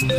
Hey,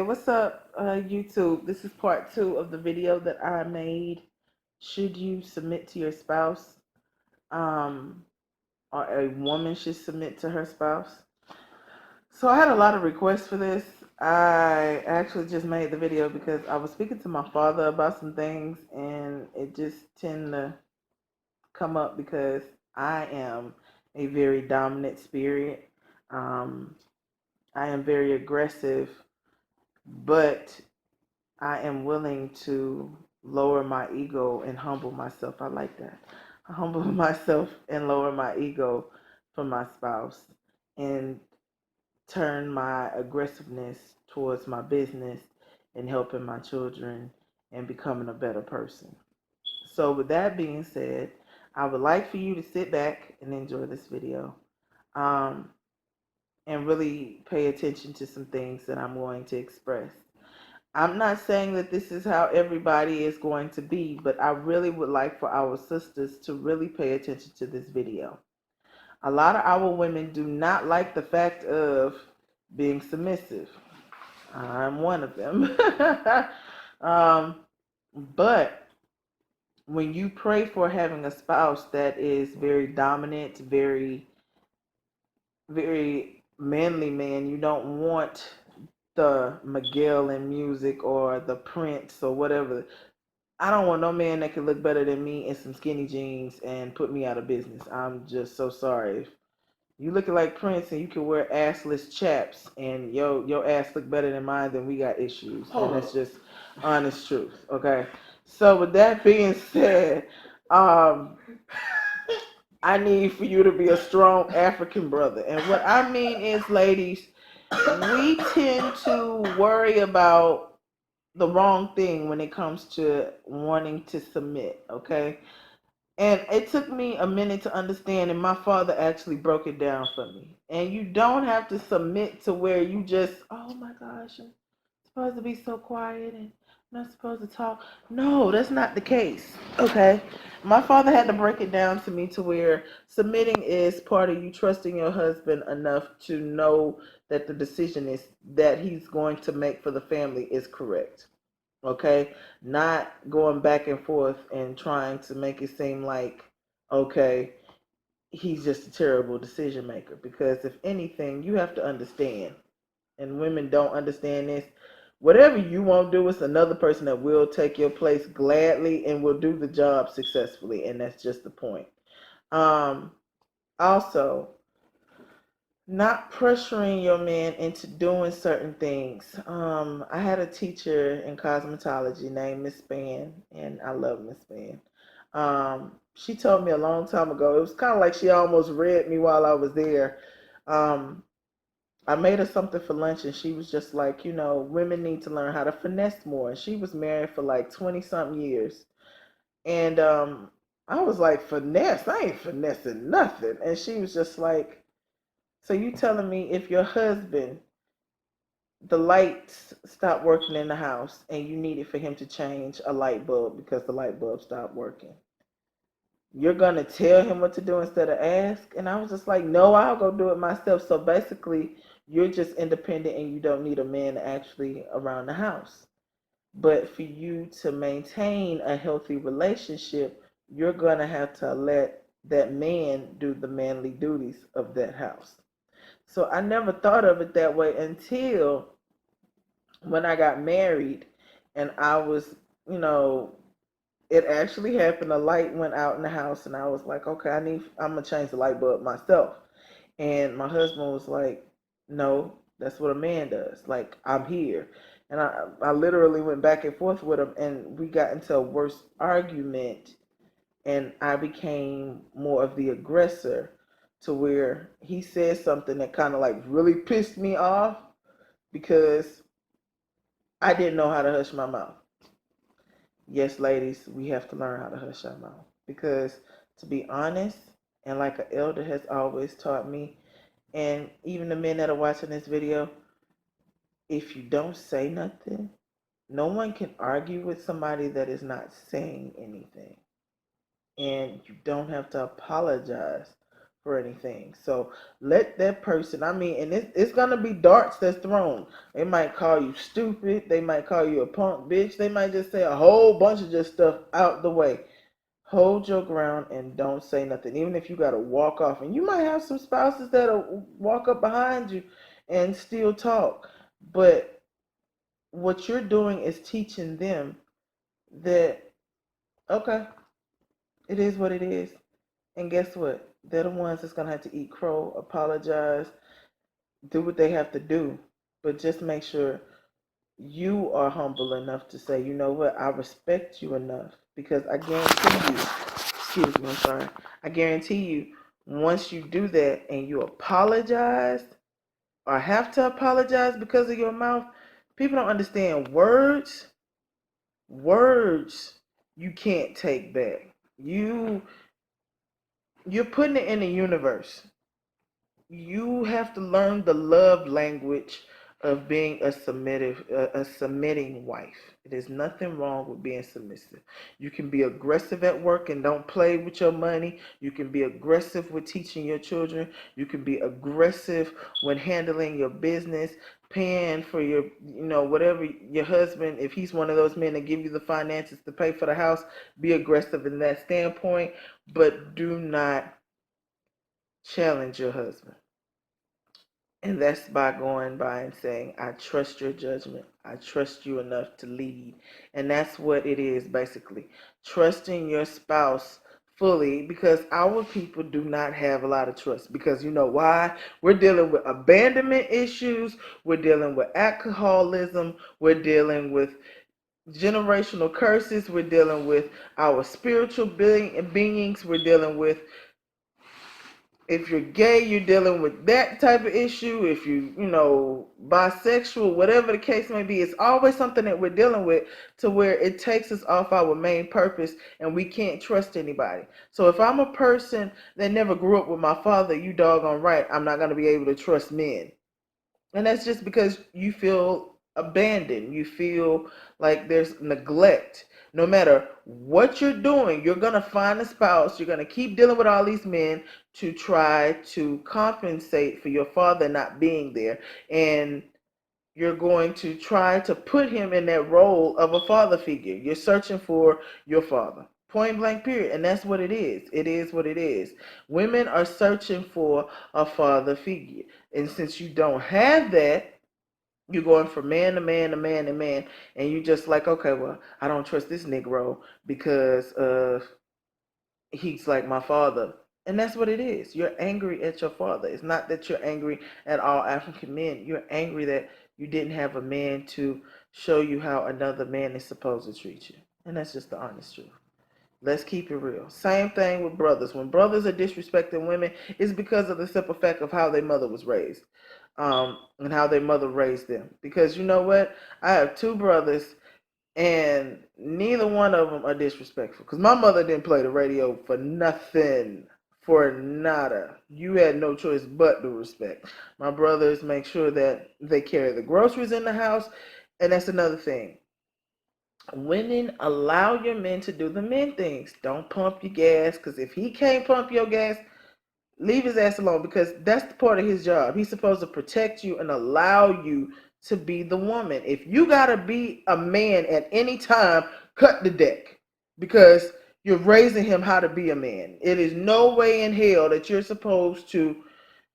what's up, YouTube? This is part two of the video that I made. Should you submit to your spouse? Um, or a woman should submit to her spouse? So I had a lot of requests for this. I actually just made the video because I was speaking to my father about some things, and it just tend to come up because I am a very dominant spirit. Um, I am very aggressive, but I am willing to lower my ego and humble myself. I like that. I humble myself and lower my ego for my spouse and turn my aggressiveness towards my business and helping my children and becoming a better person. So with that being said, I would like for you to sit back and enjoy this video, um, and really pay attention to some things that I'm going to express. I'm not saying that this is how everybody is going to be, but I really would like for our sisters to really pay attention to this video. A lot of our women do not like the fact of being submissive. I'm one of them. um, but when you pray for having a spouse that is very dominant, very manly man, you don't want the Miguel in music or the Prince or whatever. I don't want no man that can look better than me in some skinny jeans and put me out of business. I'm just so sorry. If you looking like Prince and you can wear assless chaps and your ass look better than mine, then we got issues. And that's just honest truth. Okay. So with that being said, um, I need for you to be a strong African brother. And what I mean is, ladies, we tend to worry about the wrong thing when it comes to wanting to submit, okay? And it took me a minute to understand, and my father actually broke it down for me. And you don't have to submit to where you just, oh my gosh, I'm supposed to be so quiet and I'm not supposed to talk. No, that's not the case, okay? My father had to break it down to me to where submitting is part of you trusting your husband enough to know that the decision is that he's going to make for the family is correct. Okay, not going back and forth and trying to make it seem like, okay, he's just a terrible decision maker. Because if anything, you have to understand, and women don't understand this, whatever you won't do, it's another person that will take your place gladly and will do the job successfully, and that's just the point. um Also, not pressuring your man into doing certain things. I had a teacher in cosmetology named Miss Span, and I love Miss Span. She told me a long time ago, it was kind of like she almost read me while I was there. Um, I made her something for lunch, and she was just like, women need to learn how to finesse more. And she was married for like 20 something years. And I was like, finesse? I ain't finessing nothing. And she was just like, so you telling me if your husband, the lights stopped working in the house and you needed for him to change a light bulb because the light bulb stopped working, you're going to tell him what to do instead of ask? And I was just like, no, I'll go do it myself. So basically, you're just independent and you don't need a man actually around the house. But for you to maintain a healthy relationship, you're going to have to let that man do the manly duties of that house. So I never thought of it that way until when I got married, and I was, you know, it actually happened. A light went out in the house, and I was like, okay, I'm gonna change the light bulb myself. And my husband was like, no, that's what a man does. Like, I'm here. And I literally went back and forth with him, and we got into a worse argument, and I became more of the aggressor to where he said something that kind of like really pissed me off because I didn't know how to hush my mouth. Yes, ladies, we have to learn how to hush our mouth because, to be honest, and like an elder has always taught me, and even the men that are watching this video, if you don't say nothing, no one can argue with somebody that is not saying anything. and you don't have to apologize for anything. So let that person, I mean, and it's gonna be darts that's thrown. They might call you stupid, they might call you a punk bitch, they might just say a whole bunch of just stuff out the way. Hold your ground and don't say nothing, even if you gotta walk off. And you might have some spouses that'll walk up behind you and still talk. But what you're doing is teaching them that, okay, it is what it is. And guess what? They're the ones that's gonna have to eat crow, apologize, do what they have to do. But just make sure you are humble enough to say, you know what, I respect you enough. Because I guarantee you, excuse me, I'm sorry. I guarantee you, once you do that and you apologize or have to apologize because of your mouth, people don't understand words you can't take back. You're putting it in the universe. You have to learn the love language of being a submitting wife. There's nothing wrong with being submissive. You can be aggressive at work and don't play with your money. You can be aggressive with teaching your children. You can be aggressive when handling your business, paying for your, whatever your husband, if he's one of those men that give you the finances to pay for the house, be aggressive in that standpoint, but do not challenge your husband. And that's by going by and saying, I trust your judgment. I trust you enough to lead. And that's what it is basically. Trusting your spouse fully, because our people do not have a lot of trust. Because you know why? We're dealing with abandonment issues. We're dealing with alcoholism. We're dealing with generational curses. We're dealing with our spiritual beings. We're dealing with, if you're gay, you're dealing with that type of issue. If bisexual, whatever the case may be, it's always something that we're dealing with to where it takes us off our main purpose and we can't trust anybody. So if I'm a person that never grew up with my father, you doggone right, I'm not going to be able to trust men. And that's just because you feel abandoned. You feel like there's neglect. No matter what you're doing, you're going to find a spouse. You're going to keep dealing with all these men to try to compensate for your father not being there. And you're going to try to put him in that role of a father figure. You're searching for your father. Point blank, period. And that's what it is. It is what it is. Women are searching for a father figure. And since you don't have that, you're going from man to man to man to man. And you just like, okay, well, I don't trust this Negro because he's like my father. And that's what it is. You're angry at your father. It's not that you're angry at all African men. You're angry that you didn't have a man to show you how another man is supposed to treat you. And that's just the honest truth. Let's keep it real. Same thing with brothers. When brothers are disrespecting women, it's because of the simple fact of how their mother was raised, and how their mother raised them. Because you know what? I have two brothers, and neither one of them are disrespectful. Because my mother didn't play the radio for nothing, for nada. You had no choice but to respect. My brothers make sure that they carry the groceries in the house, and that's another thing. Women, allow your men to do the men things. Don't pump your gas, because if he can't pump your gas, leave his ass alone, because that's the part of his job. He's supposed to protect you and allow you to be the woman. If you gotta be a man at any time, cut the deck, because you're raising him how to be a man. It is no way in hell that you're supposed to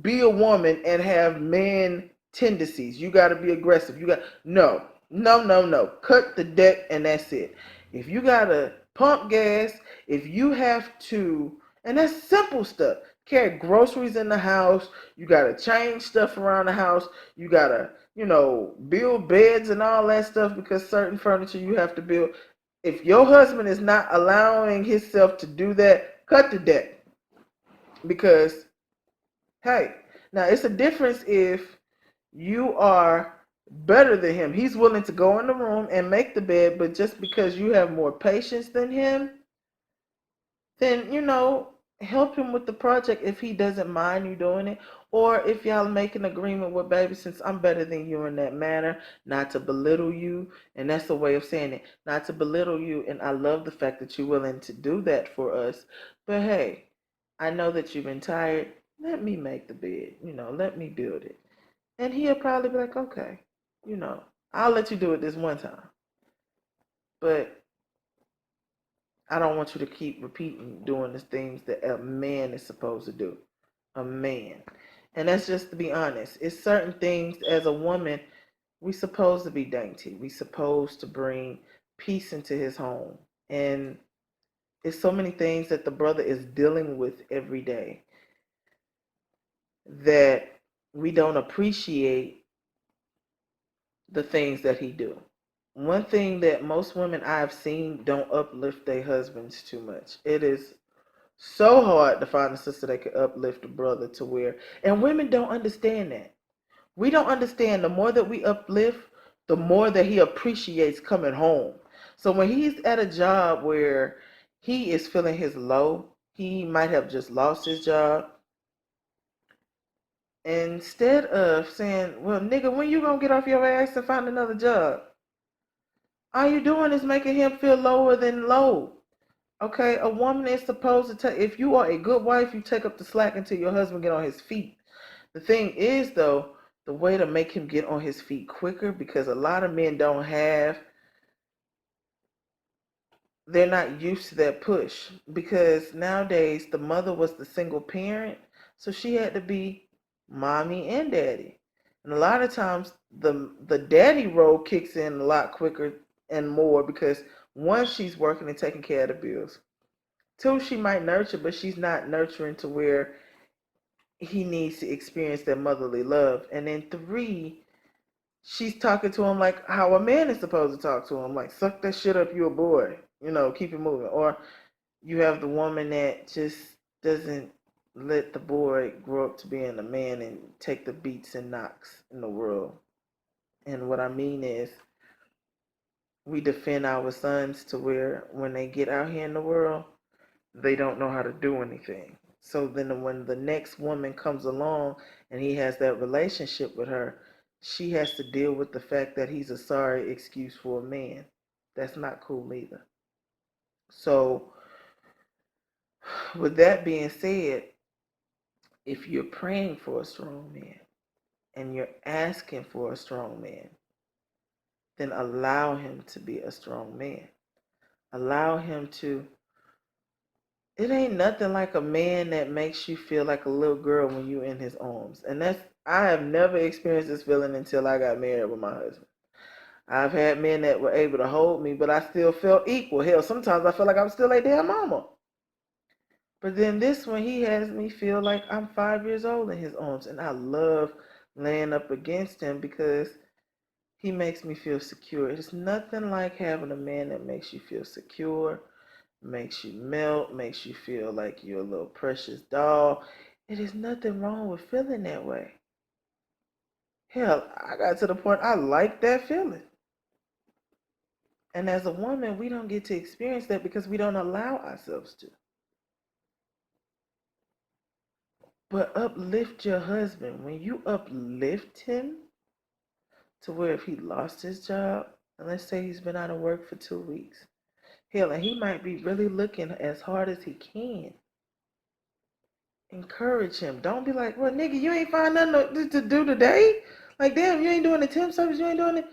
be a woman and have man tendencies. You got to be aggressive. You got no, no, no, no. Cut the deck and that's it. If you got to pump gas, if you have to, and that's simple stuff. Carry groceries in the house. You got to change stuff around the house. You got to, build beds and all that stuff, because certain furniture you have to build. If your husband is not allowing himself to do that, cut the deck, because hey, now it's a difference if you are better than him. He's willing to go in the room and make the bed, but just because you have more patience than him, then help him with the project if he doesn't mind you doing it, or if y'all make an agreement with, baby, since I'm better than you in that manner, not to belittle you. And that's the way of saying it, not to belittle you. And I love the fact that you're willing to do that for us. But hey, I know that you've been tired. Let me make the bed, let me build it. And he'll probably be like, okay, you know I'll let you do it this one time, but I don't want you to keep repeating doing the things that a man is supposed to do. A man. And that's just to be honest. It's certain things as a woman we supposed to be dainty. We supposed to bring peace into his home. And it's so many things that the brother is dealing with every day that we don't appreciate the things that he do. One thing that most women I've seen don't uplift their husbands too much. It is so hard to find a sister that can uplift a brother to where, and women don't understand that. We don't understand the more that we uplift, the more that he appreciates coming home. So when he's at a job where he is feeling his low, he might have just lost his job. Instead of saying, well, nigga, when you gonna get off your ass and find another job? All you doing is making him feel lower than low. Okay, a woman is supposed to take, if you are a good wife, you take up the slack until your husband get on his feet. The thing is, though, the way to make him get on his feet quicker, because a lot of men don't have, they're not used to that push. Because nowadays, the mother was the single parent, so she had to be mommy and daddy. And a lot of times, the daddy role kicks in a lot quicker and more because one, she's working and taking care of the bills. Two, she might nurture, but she's not nurturing to where he needs to experience that motherly love. And then three, she's talking to him like how a man is supposed to talk to him, like suck that shit up, you a boy, keep it moving. Or you have the woman that just doesn't let the boy grow up to being a man and take the beats and knocks in the world. And what I mean is, we defend our sons to where when they get out here in the world, they don't know how to do anything. So then when the next woman comes along and he has that relationship with her, she has to deal with the fact that he's a sorry excuse for a man. That's not cool either. So with that being said, if you're praying for a strong man and you're asking for a strong man, then allow him to be a strong man. Allow him to. It ain't nothing like a man that makes you feel like a little girl when you're in his arms. And I have never experienced this feeling until I got married with my husband. I've had men that were able to hold me, but I still felt equal. Hell, sometimes I feel like I'm still a damn mama. But then this one, he has me feel like I'm 5 years old in his arms. And I love laying up against him because he makes me feel secure. It's nothing like having a man that makes you feel secure, makes you melt, makes you feel like you're a little precious doll. It is nothing wrong with feeling that way. Hell, I got to the point I like that feeling. And as a woman, we don't get to experience that because we don't allow ourselves to. But uplift your husband. When you uplift him to where if he lost his job, and let's say he's been out of work for 2 weeks, hell, and he might be really looking as hard as he can. Encourage him. Don't be like, well, nigga, you ain't find nothing to do today. Like, damn, you ain't doing the temp service. You ain't doing it.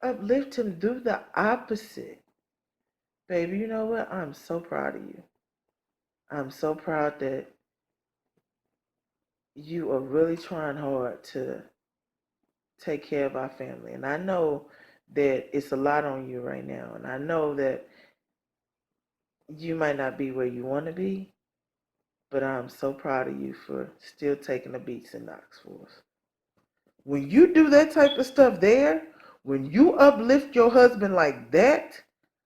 Uplift him. Do the opposite. Baby, you know what? I'm so proud of you. I'm so proud that you are really trying hard to take care of our family. And I know that it's a lot on you right now. And I know that you might not be where you want to be. But I'm so proud of you for still taking the beats and knocks for us. When you do that type of stuff there, when you uplift your husband like that,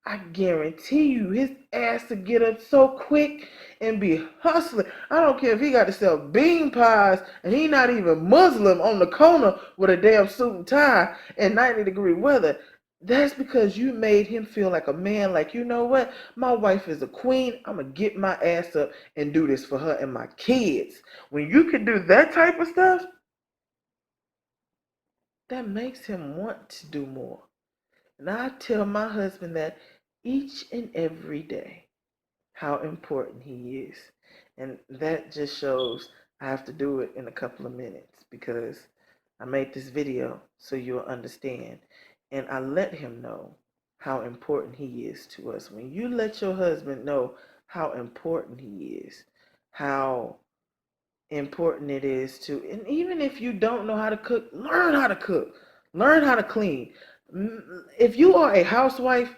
I guarantee you his ass to get up so quick and be hustling. I don't care if he got to sell bean pies and he not even Muslim on the corner with a damn suit and tie in 90-degree weather. That's because you made him feel like a man, like, you know what? My wife is a queen. I'm going to get my ass up and do this for her and my kids. When you can do that type of stuff, that makes him want to do more. And I tell my husband that each and every day, how important he is. And that just shows I have to do it in a couple of minutes because I made this video so you'll understand. And I let him know how important he is to us. When you let your husband know how important he is, how important it is to, and even if you don't know how to cook, learn how to cook, learn how to clean. If you are a housewife,